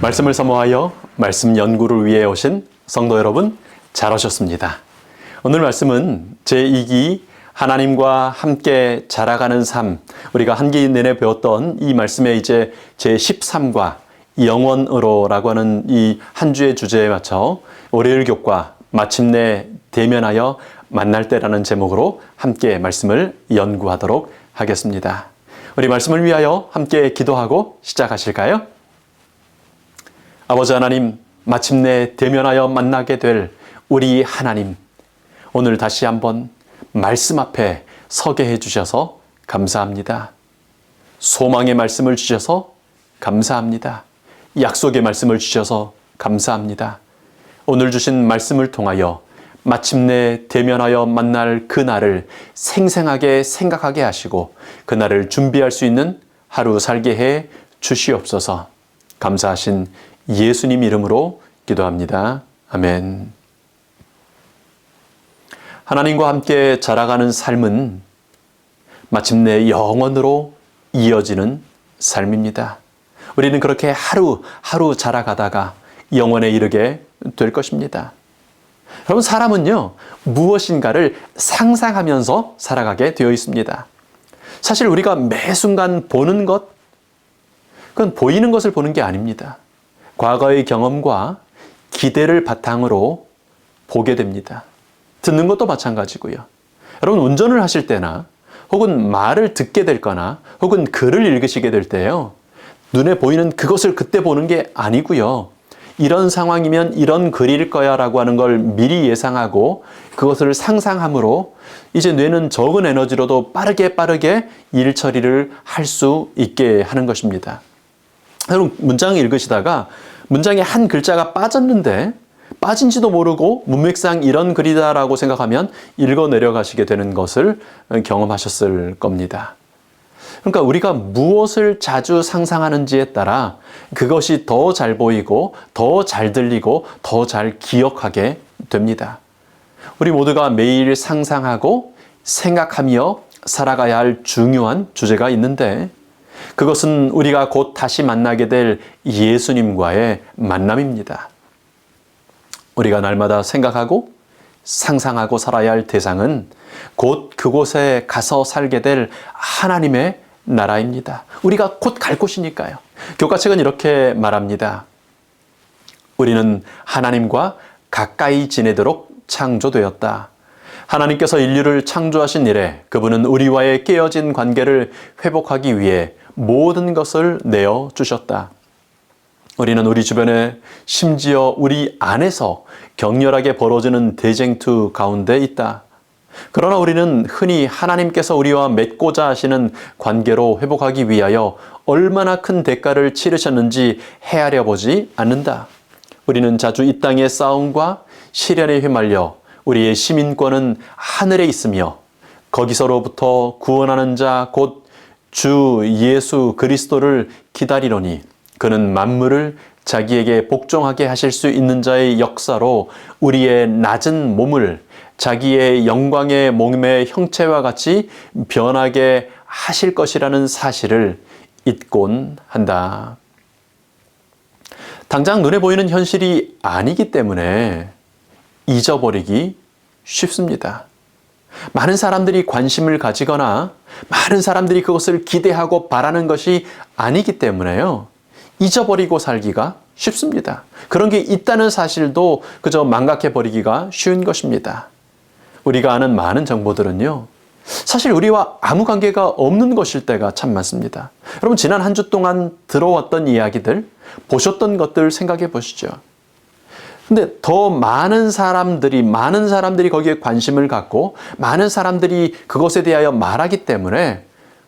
말씀을 사모하여 말씀 연구를 위해 오신 성도 여러분, 잘 오셨습니다. 오늘 말씀은 제2기 하나님과 함께 자라가는 삶, 우리가 한 기 내내 배웠던 이 말씀의 이제 제13과 영원으로라고 하는 이 한 주의 주제에 맞춰 월요일 교과 마침내 대면하여 만날 때라는 제목으로 함께 말씀을 연구하도록 하겠습니다. 우리 말씀을 위하여 함께 기도하고 시작하실까요? 아버지 하나님, 마침내 대면하여 만나게 될 우리 하나님, 오늘 다시 한번 말씀 앞에 서게 해주셔서 감사합니다. 소망의 말씀을 주셔서 감사합니다. 약속의 말씀을 주셔서 감사합니다. 오늘 주신 말씀을 통하여 마침내 대면하여 만날 그날을 생생하게 생각하게 하시고 그날을 준비할 수 있는 하루 살게 해 주시옵소서. 감사하신 예수님 이름으로 기도합니다. 아멘. 하나님과 함께 자라가는 삶은 마침내 영원으로 이어지는 삶입니다. 우리는 그렇게 하루하루 자라가다가 영원에 이르게 될 것입니다. 여러분, 사람은요, 무엇인가를 상상하면서 살아가게 되어 있습니다. 사실 우리가 매 순간 보는 것, 그건 보이는 것을 보는 게 아닙니다. 과거의 경험과 기대를 바탕으로 보게 됩니다. 듣는 것도 마찬가지고요. 여러분, 운전을 하실 때나 혹은 말을 듣게 될 거나 혹은 글을 읽으시게 될 때요, 눈에 보이는 그것을 그때 보는 게 아니고요. 이런 상황이면 이런 글일 거야 라고 하는 걸 미리 예상하고 그것을 상상함으로 이제 뇌는 적은 에너지로도 빠르게 일 처리를 할 수 있게 하는 것입니다. 여러분, 문장을 읽으시다가 문장에 한 글자가 빠졌는데 빠진지도 모르고 문맥상 이런 글이다라고 생각하면 읽어 내려가시게 되는 것을 경험하셨을 겁니다. 그러니까 우리가 무엇을 자주 상상하는지에 따라 그것이 더 잘 보이고 더 잘 들리고 더 잘 기억하게 됩니다. 우리 모두가 매일 상상하고 생각하며 살아가야 할 중요한 주제가 있는데 그것은 우리가 곧 다시 만나게 될 예수님과의 만남입니다. 우리가 날마다 생각하고 상상하고 살아야 할 대상은 곧 그곳에 가서 살게 될 하나님의 나라입니다. 우리가 곧 갈 곳이니까요. 교과책은 이렇게 말합니다. 우리는 하나님과 가까이 지내도록 창조되었다. 하나님께서 인류를 창조하신 이래 그분은 우리와의 깨어진 관계를 회복하기 위해 모든 것을 내어 주셨다. 우리는 우리 주변에 심지어 우리 안에서 격렬하게 벌어지는 대쟁투 가운데 있다. 그러나 우리는 흔히 하나님께서 우리와 맺고자 하시는 관계로 회복하기 위하여 얼마나 큰 대가를 치르셨는지 헤아려 보지 않는다. 우리는 자주 이 땅의 싸움과 시련에 휘말려 우리의 시민권은 하늘에 있으며 거기서로부터 구원하는 자 곧 주 예수 그리스도를 기다리노니 그는 만물을 자기에게 복종하게 하실 수 있는 자의 역사로 우리의 낮은 몸을 자기의 영광의 몸의 형체와 같이 변하게 하실 것이라는 사실을 잊곤 한다. 당장 눈에 보이는 현실이 아니기 때문에 잊어버리기 쉽습니다. 많은 사람들이 관심을 가지거나 많은 사람들이 그것을 기대하고 바라는 것이 아니기 때문에요. 잊어버리고 살기가 쉽습니다. 그런 게 있다는 사실도 그저 망각해버리기가 쉬운 것입니다. 우리가 아는 많은 정보들은요, 사실 우리와 아무 관계가 없는 것일 때가 참 많습니다. 여러분, 지난 한 주 동안 들어왔던 이야기들, 보셨던 것들 생각해 보시죠. 근데 더 많은 사람들이 거기에 관심을 갖고 많은 사람들이 그것에 대하여 말하기 때문에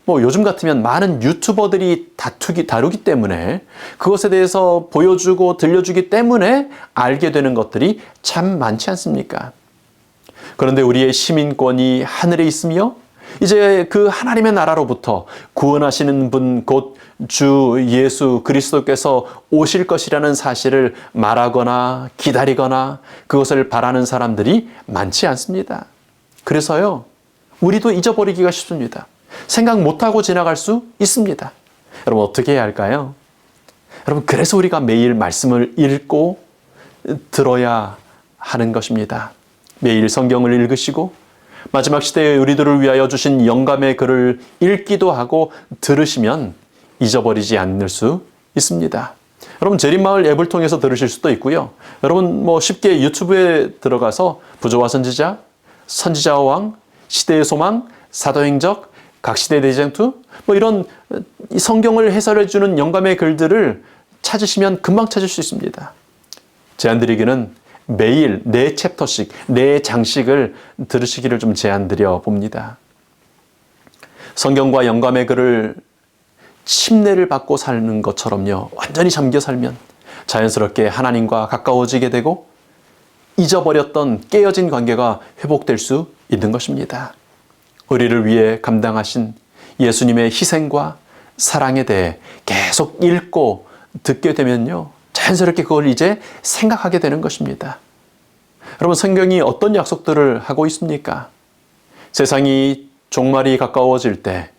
요즘 같으면 많은 유튜버들이 다루기 때문에 그것에 대해서 보여주고 들려주기 때문에 알게 되는 것들이 참 많지 않습니까? 그런데 우리의 시민권이 하늘에 있으며 이제 그 하나님의 나라로부터 구원하시는 분 곧 주 예수 그리스도께서 오실 것이라는 사실을 말하거나 기다리거나 그것을 바라는 사람들이 많지 않습니다. 그래서요, 우리도 잊어버리기가 쉽습니다. 생각 못하고 지나갈 수 있습니다. 여러분, 어떻게 해야 할까요? 여러분, 그래서 우리가 매일 말씀을 읽고 들어야 하는 것입니다. 매일 성경을 읽으시고 마지막 시대에 우리들을 위하여 주신 영감의 글을 읽기도 하고 들으시면 잊어버리지 않을 수 있습니다. 여러분, 재림마을 앱을 통해서 들으실 수도 있고요. 여러분, 쉽게 유튜브에 들어가서 부조와 선지자, 선지자와 왕, 시대의 소망, 사도행적, 각시대 대쟁투, 이런 성경을 해설해 주는 영감의 글들을 찾으시면 금방 찾을 수 있습니다. 제안드리기는 매일 4챕터씩, 4장씩을 들으시기를 좀 제안드려 봅니다. 성경과 영감의 글을 침례를 받고 사는 것처럼요, 완전히 잠겨 살면 자연스럽게 하나님과 가까워지게 되고 잊어버렸던 깨어진 관계가 회복될 수 있는 것입니다. 우리를 위해 감당하신 예수님의 희생과 사랑에 대해 계속 읽고 듣게 되면요, 자연스럽게 그걸 이제 생각하게 되는 것입니다. 여러분, 성경이 어떤 약속들을 하고 있습니까? 세상이 종말이 가까워질 때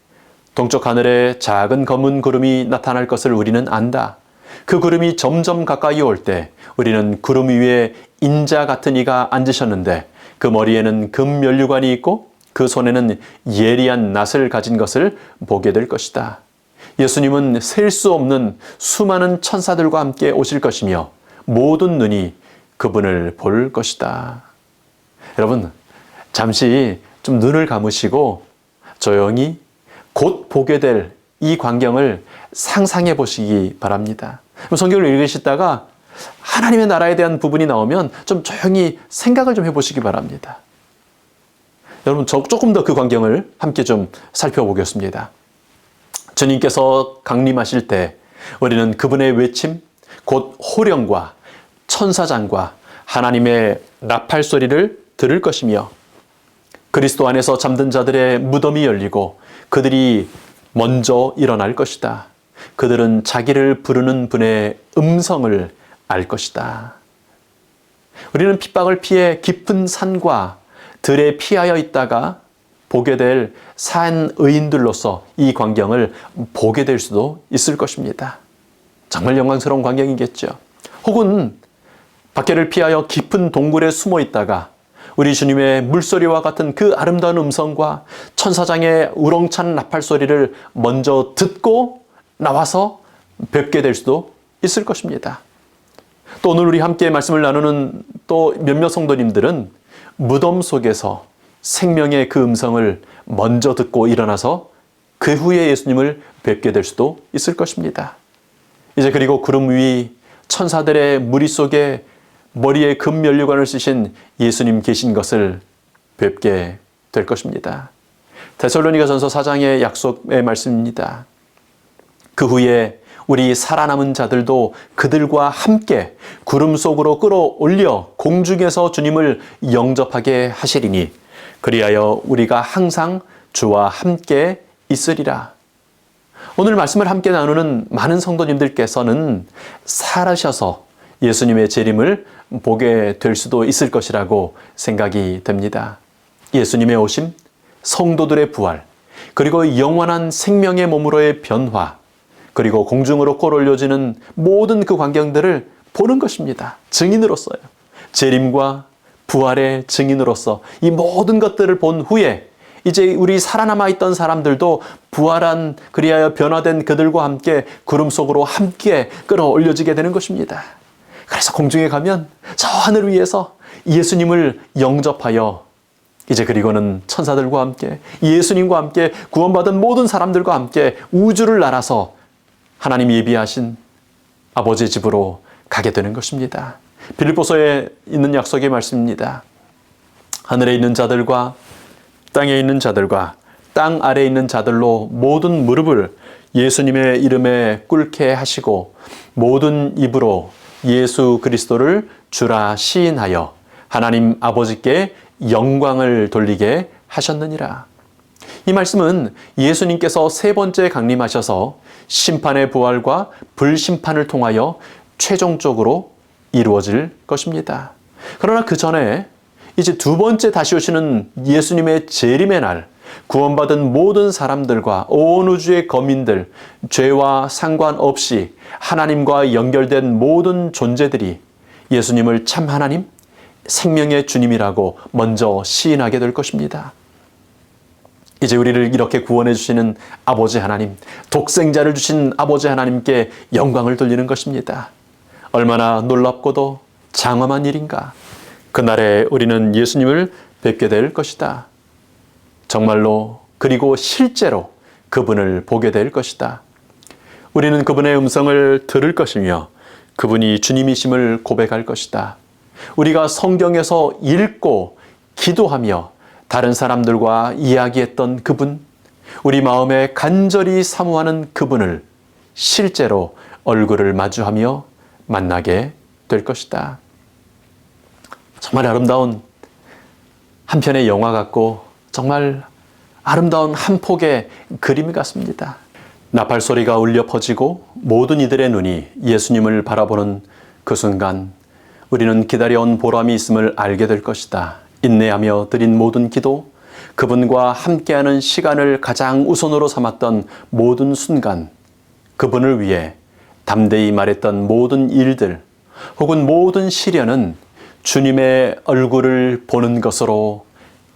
동쪽 하늘에 작은 검은 구름이 나타날 것을 우리는 안다. 그 구름이 점점 가까이 올 때 우리는 구름 위에 인자 같은 이가 앉으셨는데 그 머리에는 금 면류관이 있고 그 손에는 예리한 낫을 가진 것을 보게 될 것이다. 예수님은 셀 수 없는 수많은 천사들과 함께 오실 것이며 모든 눈이 그분을 볼 것이다. 여러분, 잠시 좀 눈을 감으시고 조용히 곧 보게 될 이 광경을 상상해 보시기 바랍니다. 성경을 읽으시다가 하나님의 나라에 대한 부분이 나오면 좀 조용히 생각을 좀 해보시기 바랍니다. 여러분, 조금 더 그 광경을 함께 좀 살펴보겠습니다. 주님께서 강림하실 때 우리는 그분의 외침, 곧 호령과 천사장과 하나님의 나팔 소리를 들을 것이며 그리스도 안에서 잠든 자들의 무덤이 열리고 그들이 먼저 일어날 것이다. 그들은 자기를 부르는 분의 음성을 알 것이다. 우리는 핍박을 피해 깊은 산과 들에 피하여 있다가 보게 될 산 의인들로서 이 광경을 보게 될 수도 있을 것입니다. 정말 영광스러운 광경이겠죠. 혹은 밖에를 피하여 깊은 동굴에 숨어 있다가 우리 주님의 물소리와 같은 그 아름다운 음성과 천사장의 우렁찬 나팔 소리를 먼저 듣고 나와서 뵙게 될 수도 있을 것입니다. 또 오늘 우리 함께 말씀을 나누는 또 몇몇 성도님들은 무덤 속에서 생명의 그 음성을 먼저 듣고 일어나서 그 후에 예수님을 뵙게 될 수도 있을 것입니다. 이제 그리고 구름 위 천사들의 무리 속에 머리에 금 면류관을 쓰신 예수님 계신 것을 뵙게 될 것입니다. 데살로니가전서 4장의 약속의 말씀입니다. 그 후에 우리 살아남은 자들도 그들과 함께 구름 속으로 끌어올려 공중에서 주님을 영접하게 하시리니 그리하여 우리가 항상 주와 함께 있으리라. 오늘 말씀을 함께 나누는 많은 성도님들께서는 살아셔서 예수님의 재림을 보게 될 수도 있을 것이라고 생각이 됩니다. 예수님의 오심, 성도들의 부활, 그리고 영원한 생명의 몸으로의 변화, 그리고 공중으로 끌어올려지는 모든 그 광경들을 보는 것입니다. 증인으로서요. 재림과 부활의 증인으로서 이 모든 것들을 본 후에 이제 우리 살아남아 있던 사람들도 부활한 그리하여 변화된 그들과 함께 구름 속으로 함께 끌어올려지게 되는 것입니다. 그래서 공중에 가면 저 하늘 위에서 예수님을 영접하여 이제 그리고는 천사들과 함께 예수님과 함께 구원받은 모든 사람들과 함께 우주를 날아서 하나님 예비하신 아버지의 집으로 가게 되는 것입니다. 빌립보서에 있는 약속의 말씀입니다. 하늘에 있는 자들과 땅에 있는 자들과 땅 아래에 있는 자들로 모든 무릎을 예수님의 이름에 꿇게 하시고 모든 입으로 예수 그리스도를 주라 시인하여 하나님 아버지께 영광을 돌리게 하셨느니라. 이 말씀은 예수님께서 세 번째 강림하셔서 심판의 부활과 불심판을 통하여 최종적으로 이루어질 것입니다. 그러나 그 전에 이제 두 번째 다시 오시는 예수님의 재림의 날, 구원받은 모든 사람들과 온 우주의 거민들, 죄와 상관없이 하나님과 연결된 모든 존재들이 예수님을 참 하나님, 생명의 주님이라고 먼저 시인하게 될 것입니다. 이제 우리를 이렇게 구원해 주시는 아버지 하나님, 독생자를 주신 아버지 하나님께 영광을 돌리는 것입니다. 얼마나 놀랍고도 장엄한 일인가. 그날에 우리는 예수님을 뵙게 될 것이다. 정말로 그리고 실제로 그분을 보게 될 것이다. 우리는 그분의 음성을 들을 것이며 그분이 주님이심을 고백할 것이다. 우리가 성경에서 읽고 기도하며 다른 사람들과 이야기했던 그분, 우리 마음에 간절히 사모하는 그분을 실제로 얼굴을 마주하며 만나게 될 것이다. 정말 아름다운 한 편의 영화 같고 정말 아름다운 한 폭의 그림 같습니다. 나팔 소리가 울려 퍼지고 모든 이들의 눈이 예수님을 바라보는 그 순간 우리는 기다려온 보람이 있음을 알게 될 것이다. 인내하며 드린 모든 기도, 그분과 함께하는 시간을 가장 우선으로 삼았던 모든 순간, 그분을 위해 담대히 말했던 모든 일들, 혹은 모든 시련은 주님의 얼굴을 보는 것으로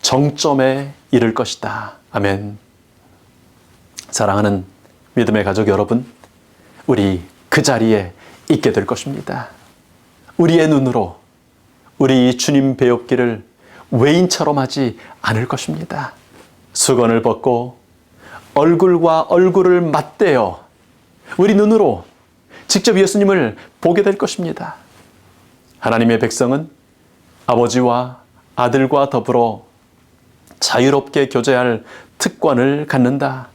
정점에 이를 것이다. 아멘. 사랑하는 믿음의 가족 여러분, 우리 그 자리에 있게 될 것입니다. 우리의 눈으로 우리 주님 배웁기를 외인처럼 하지 않을 것입니다. 수건을 벗고 얼굴과 얼굴을 맞대어 우리 눈으로 직접 예수님을 보게 될 것입니다. 하나님의 백성은 아버지와 아들과 더불어 자유롭게 교제할 특권을 갖는다.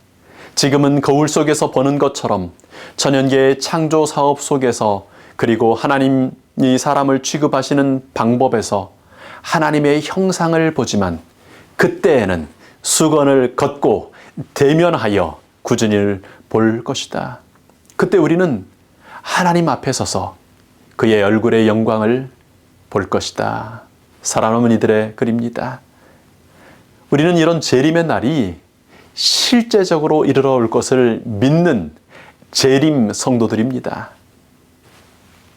지금은 거울 속에서 보는 것처럼 천연계의 창조 사업 속에서 그리고 하나님이 사람을 취급하시는 방법에서 하나님의 형상을 보지만 그때에는 수건을 걷고 대면하여 구준이를 볼 것이다. 그때 우리는 하나님 앞에 서서 그의 얼굴의 영광을 볼 것이다. 사랑하는 이들의 글입니다. 우리는 이런 재림의 날이 실제적으로 이르러 올 것을 믿는 재림 성도들입니다.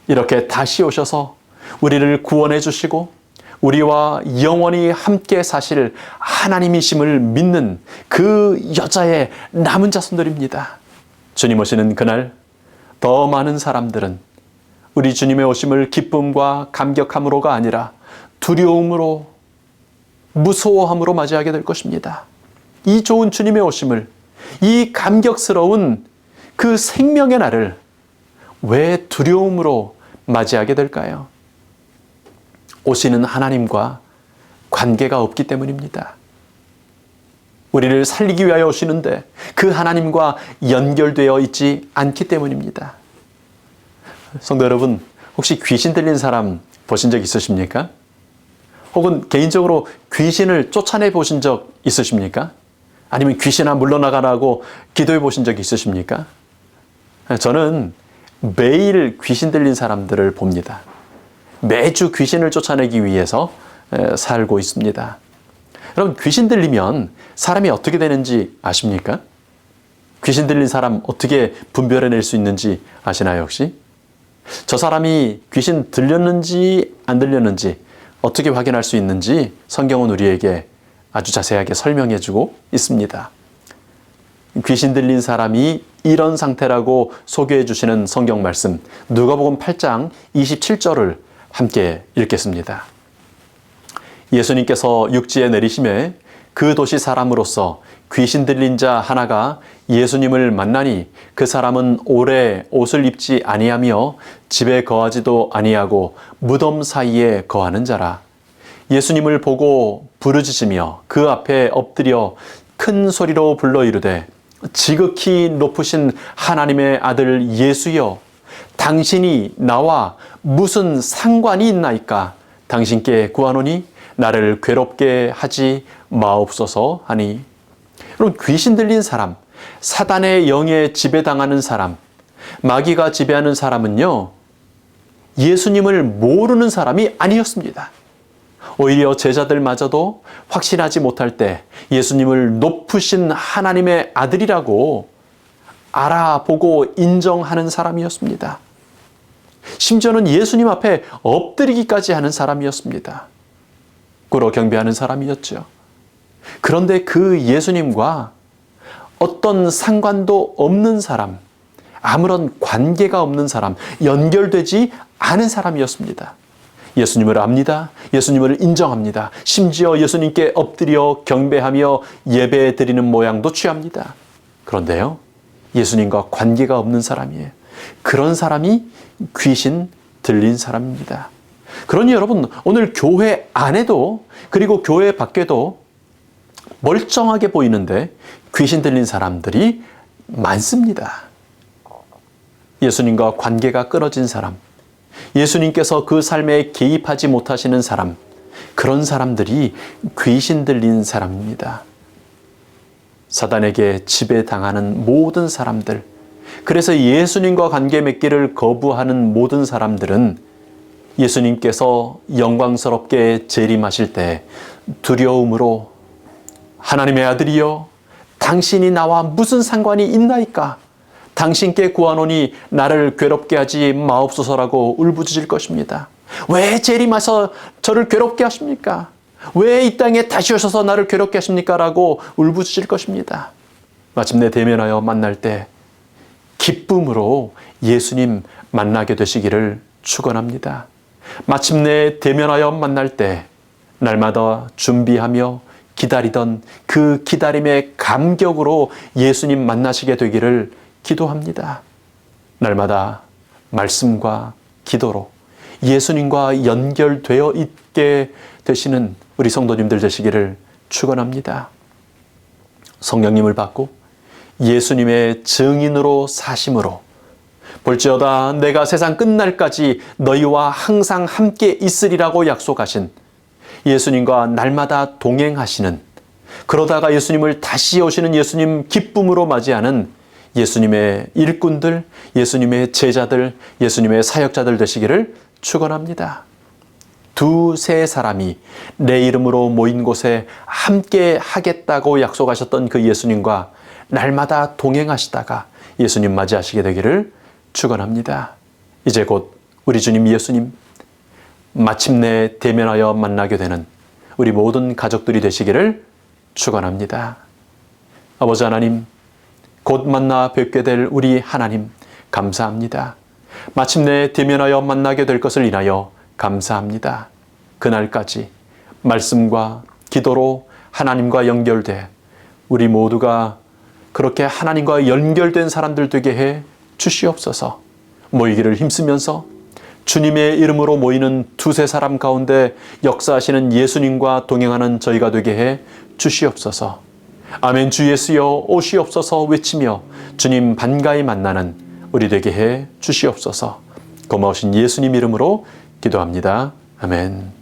이렇게 다시 오셔서 우리를 구원해 주시고 우리와 영원히 함께 사실 하나님이심을 믿는 그 여자의 남은 자손들입니다. 주님 오시는 그날 더 많은 사람들은 우리 주님의 오심을 기쁨과 감격함으로가 아니라 두려움으로, 무서워함으로 맞이하게 될 것입니다. 이 좋은 주님의 오심을, 이 감격스러운 그 생명의 날을 왜 두려움으로 맞이하게 될까요? 오시는 하나님과 관계가 없기 때문입니다. 우리를 살리기 위하여 오시는데 그 하나님과 연결되어 있지 않기 때문입니다. 성도 여러분, 혹시 귀신 들린 사람 보신 적 있으십니까? 혹은 개인적으로 귀신을 쫓아내 보신 적 있으십니까? 아니면 귀신아 물러나가라고 기도해 보신 적 있으십니까? 저는 매일 귀신 들린 사람들을 봅니다. 매주 귀신을 쫓아내기 위해서 살고 있습니다. 여러분, 귀신 들리면 사람이 어떻게 되는지 아십니까? 귀신 들린 사람 어떻게 분별해낼 수 있는지 아시나요, 혹시? 저 사람이 귀신 들렸는지 안 들렸는지 어떻게 확인할 수 있는지 성경은 우리에게 아주 자세하게 설명해주고 있습니다. 귀신 들린 사람이 이런 상태라고 소개해 주시는 성경 말씀, 누가복음 8장 27절을 함께 읽겠습니다. 예수님께서 육지에 내리심에 그 도시 사람으로서 귀신 들린 자 하나가 예수님을 만나니 그 사람은 오래 옷을 입지 아니하며 집에 거하지도 아니하고 무덤 사이에 거하는 자라. 예수님을 보고 부르짖으며 그 앞에 엎드려 큰 소리로 불러 이르되 지극히 높으신 하나님의 아들 예수여, 당신이 나와 무슨 상관이 있나이까? 당신께 구하노니 나를 괴롭게 하지 마옵소서 하니. 여러분, 귀신 들린 사람, 사단의 영에 지배당하는 사람, 마귀가 지배하는 사람은요, 예수님을 모르는 사람이 아니었습니다. 오히려 제자들마저도 확신하지 못할 때 예수님을 높으신 하나님의 아들이라고 알아보고 인정하는 사람이었습니다. 심지어는 예수님 앞에 엎드리기까지 하는 사람이었습니다. 꿇어 경배하는 사람이었죠. 그런데 그 예수님과 어떤 상관도 없는 사람, 아무런 관계가 없는 사람, 연결되지 않은 사람이었습니다. 예수님을 압니다. 예수님을 인정합니다. 심지어 예수님께 엎드려 경배하며 예배 드리는 모양도 취합니다. 그런데요, 예수님과 관계가 없는 사람이에요. 그런 사람이 귀신 들린 사람입니다. 그러니 여러분, 오늘 교회 안에도 그리고 교회 밖에도 멀쩡하게 보이는데 귀신 들린 사람들이 많습니다. 예수님과 관계가 끊어진 사람, 예수님께서 그 삶에 개입하지 못하시는 사람, 그런 사람들이 귀신 들린 사람입니다. 사단에게 지배당하는 모든 사람들, 그래서 예수님과 관계 맺기를 거부하는 모든 사람들은 예수님께서 영광스럽게 재림하실 때 두려움으로 하나님의 아들이여 당신이 나와 무슨 상관이 있나이까? 당신께 구하노니 나를 괴롭게 하지 마옵소서라고 울부짖을 것입니다. 왜 재림하셔서 저를 괴롭게 하십니까? 왜 이 땅에 다시 오셔서 나를 괴롭게 하십니까? 라고 울부짖을 것입니다. 마침내 대면하여 만날 때 기쁨으로 예수님 만나게 되시기를 축원합니다. 마침내 대면하여 만날 때 날마다 준비하며 기다리던 그 기다림의 감격으로 예수님 만나시게 되기를 기도합니다. 날마다 말씀과 기도로 예수님과 연결되어 있게 되시는 우리 성도님들 되시기를 축원합니다. 성령님을 받고 예수님의 증인으로 사심으로 볼지어다 내가 세상 끝날까지 너희와 항상 함께 있으리라고 약속하신 예수님과 날마다 동행하시는, 그러다가 예수님을 다시 오시는 예수님 기쁨으로 맞이하는 예수님의 일꾼들, 예수님의 제자들, 예수님의 사역자들 되시기를 축원합니다. 두세 사람이 내 이름으로 모인 곳에 함께 하겠다고 약속하셨던 그 예수님과 날마다 동행하시다가 예수님 맞이하시게 되기를 축원합니다. 이제 곧 우리 주님 예수님 마침내 대면하여 만나게 되는 우리 모든 가족들이 되시기를 축원합니다. 아버지 하나님, 곧 만나 뵙게 될 우리 하나님 감사합니다. 마침내 대면하여 만나게 될 것을 인하여 감사합니다. 그날까지 말씀과 기도로 하나님과 연결돼 우리 모두가 그렇게 하나님과 연결된 사람들 되게 해 주시옵소서. 모이기를 힘쓰면서 주님의 이름으로 모이는 두세 사람 가운데 역사하시는 예수님과 동행하는 저희가 되게 해 주시옵소서. 아멘. 주 예수여 오시옵소서 외치며 주님 반가이 만나는 우리 되게 해 주시옵소서. 고마우신 예수님 이름으로 기도합니다. 아멘.